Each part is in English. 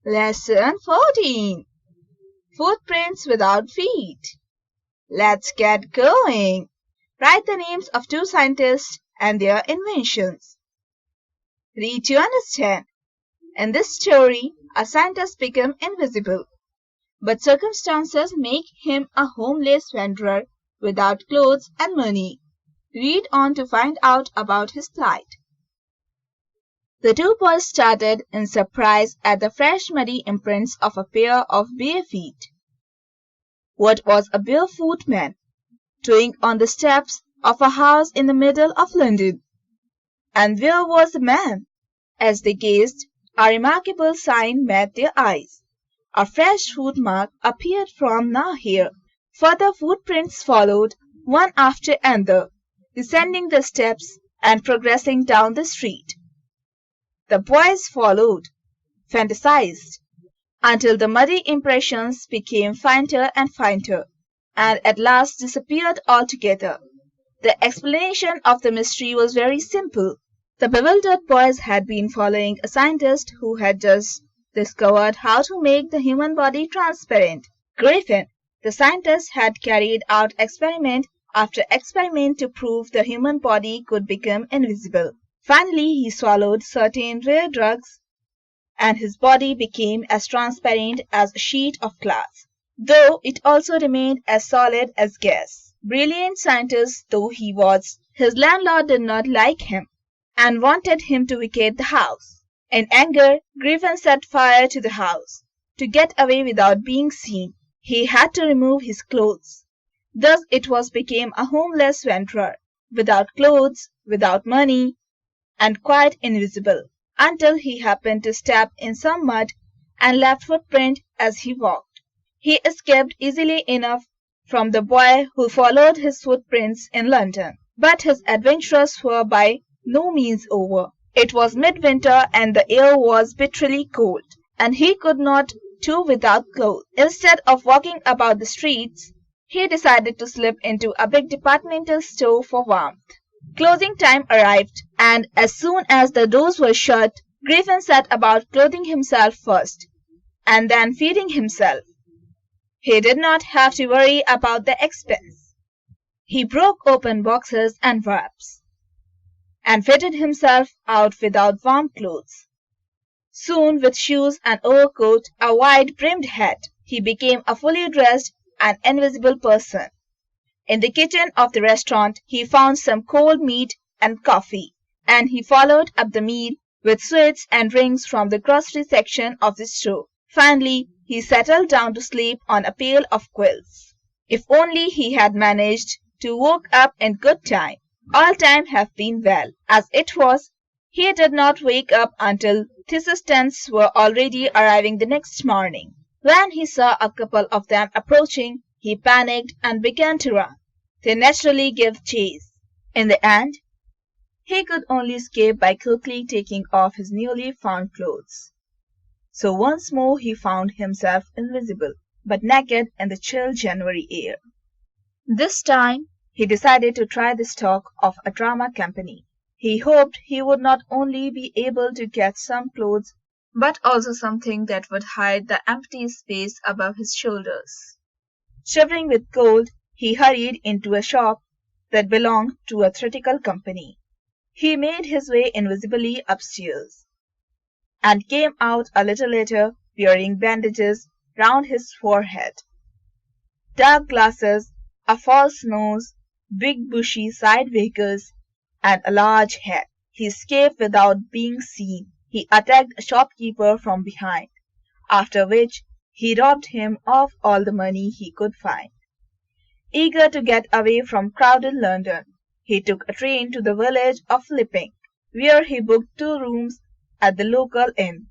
Lesson 14. Footprints without feet. Let's get going. Write the names of two scientists and their inventions. Read to understand. In this story, a scientist becomes invisible, but circumstances make him a homeless wanderer without clothes and money. Read on to find out about his plight. The two boys started in surprise at the fresh muddy imprints of a pair of bare feet. What was a barefoot man doing on the steps of a house in the middle of London? And where was the man? As they gazed, a remarkable sign met their eyes. A fresh foot mark appeared from nowhere. Further footprints followed, one after another, descending the steps and progressing down the street. The boys followed, fantasized, until the muddy impressions became fainter and fainter, and at last disappeared altogether. The explanation of the mystery was very simple. The bewildered boys had been following a scientist who had just discovered how to make the human body transparent. Griffin, the scientist, had carried out experiment after experiment to prove the human body could become invisible. Finally, he swallowed certain rare drugs, and his body became as transparent as a sheet of glass, though it also remained as solid as gas. Brilliant scientist though he was, his landlord did not like him and wanted him to vacate the house. In anger, Griffin set fire to the house. To get away without being seen, he had to remove his clothes. Thus it became a homeless wanderer, without clothes, without money, and quite invisible, until he happened to step in some mud and left footprint as he walked. He escaped easily enough from the boy who followed his footprints in London. But his adventures were by no means over. It was midwinter and the air was bitterly cold, and he could not do without clothes. Instead of walking about the streets, he decided to slip into a big departmental store for warmth. Closing time arrived, and as soon as the doors were shut, Griffin set about clothing himself first, and then feeding himself. He did not have to worry about the expense. He broke open boxes and wraps, and fitted himself out without warm clothes. Soon, with shoes and overcoat, a wide-brimmed hat, he became a fully dressed and invisible person. In the kitchen of the restaurant, he found some cold meat and coffee, and he followed up the meal with sweets and drinks from the grocery section of the store. Finally, he settled down to sleep on a pail of quills. If only he had managed to wake up in good time. All time have been well. As it was, he did not wake up until the assistants were already arriving the next morning. When he saw a couple of them approaching, he panicked and began to run. They naturally gave chase. In the end, he could only escape by quickly taking off his newly found clothes. So once more he found himself invisible, but naked in the chill January air. This time, he decided to try the stock of a drama company. He hoped he would not only be able to get some clothes, but also something that would hide the empty space above his shoulders. Shivering with cold, he hurried into a shop that belonged to a theatrical company. He made his way invisibly upstairs, and came out a little later wearing bandages round his forehead, dark glasses, a false nose, big bushy side whiskers, and a large hat. He escaped without being seen. He attacked a shopkeeper from behind, after which he robbed him of all the money he could find. Eager to get away from crowded London, he took a train to the village of Lipping, where he booked 2 rooms at the local inn.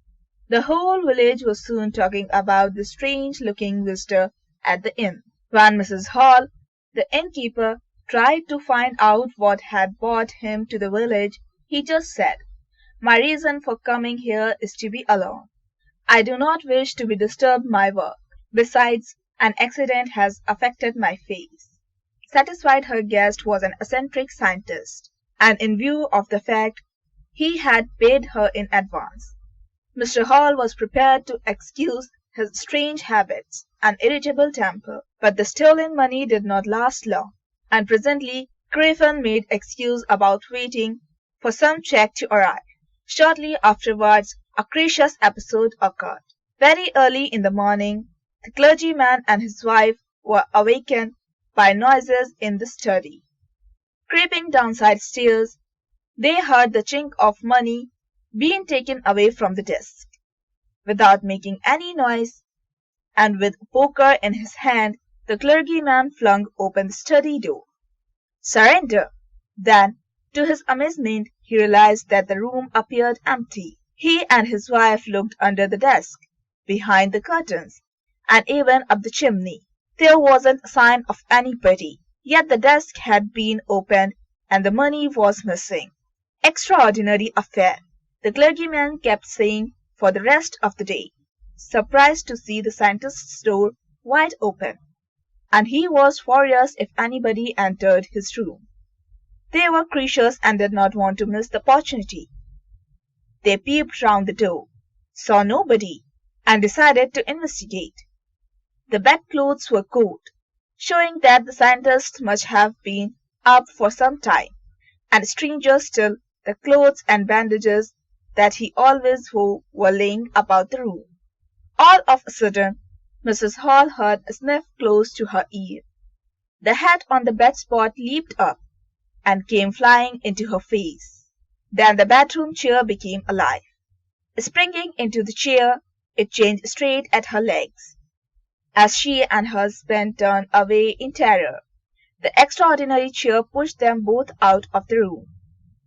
The whole village was soon talking about the strange-looking visitor at the inn. When Mrs. Hall, the innkeeper, tried to find out what had brought him to the village, he just said, "My reason for coming here is to be alone. I do not wish to be disturbed my work. Besides, an accident has affected my face." Satisfied her guest was an eccentric scientist, and in view of the fact he had paid her in advance, Mr. Hall was prepared to excuse his strange habits and irritable temper, but the stolen money did not last long, and presently Griffin made excuse about waiting for some check to arrive. Shortly afterwards, a curious episode occurred. Very early in the morning, the clergyman and his wife were awakened by noises in the study. Creeping down side stairs, they heard the chink of money being taken away from the desk. Without making any noise, and with a poker in his hand, the clergyman flung open the study door. Surrender! Then, to his amazement, he realized that the room appeared empty. He and his wife looked under the desk, behind the curtains, and even up the chimney. There wasn't a sign of anybody, yet the desk had been opened and the money was missing. Extraordinary affair, the clergyman kept saying for the rest of the day, surprised to see the scientist's door wide open, and he was furious if anybody entered his room. They were creatures and did not want to miss the opportunity. They peeped round the door, saw nobody, and decided to investigate. The bedclothes were cold, showing that the scientist must have been up for some time, and stranger still, the clothes and bandages that he always wore were laying about the room. All of a sudden, Mrs. Hall heard a sniff close to her ear. The hat on the bedspot leaped up and came flying into her face. Then the bedroom chair became alive. Springing into the chair, it changed straight at her legs. As she and her husband turned away in terror, the extraordinary chair pushed them both out of the room,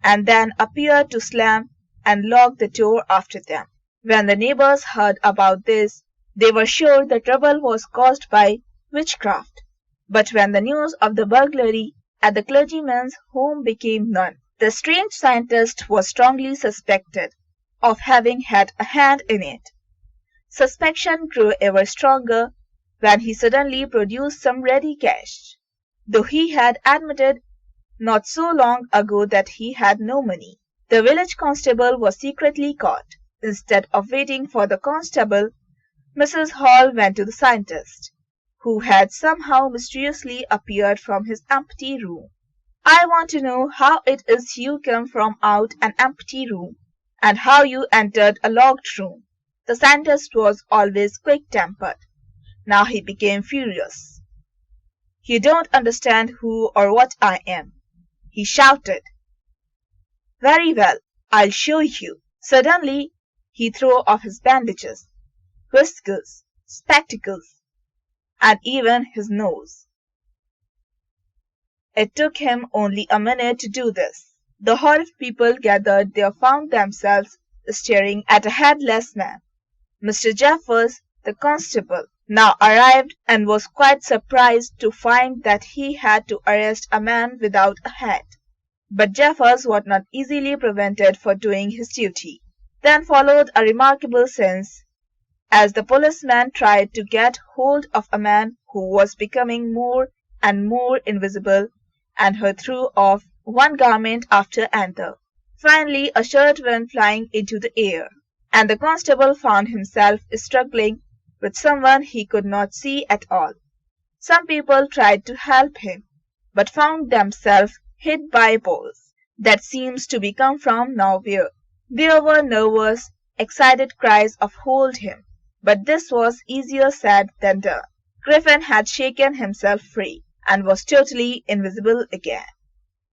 and then appeared to slam and lock the door after them. When the neighbors heard about this, they were sure the trouble was caused by witchcraft. But when the news of the burglary at the clergyman's home became known, the strange scientist was strongly suspected of having had a hand in it. Suspicion grew ever stronger when he suddenly produced some ready cash, though he had admitted not so long ago that he had no money. The village constable was secretly caught. Instead of waiting for the constable, Mrs. Hall went to the scientist, who had somehow mysteriously appeared from his empty room. I want to know how it is you came from out an empty room, and how you entered a locked room. The scientist was always quick-tempered. Now he became furious. You don't understand who or what I am, he shouted. Very well, I'll show you. Suddenly, he threw off his bandages, whiskers, spectacles, and even his nose. It took him only a minute to do this. The hall of people gathered there found themselves staring at a headless man. Mr. Jeffers, the constable, now arrived and was quite surprised to find that he had to arrest a man without a hat. But Jeffers was not easily prevented for doing his duty. Then followed a remarkable sense, as the policeman tried to get hold of a man who was becoming more and more invisible, and who threw off one garment after another. Finally, a shirt went flying into the air, and the constable found himself struggling with someone he could not see at all. Some people tried to help him, but found themselves hit by balls that seemed to be come from nowhere. There were nervous, excited cries of "Hold him!" But this was easier said than done. Griffin had shaken himself free, and was totally invisible again.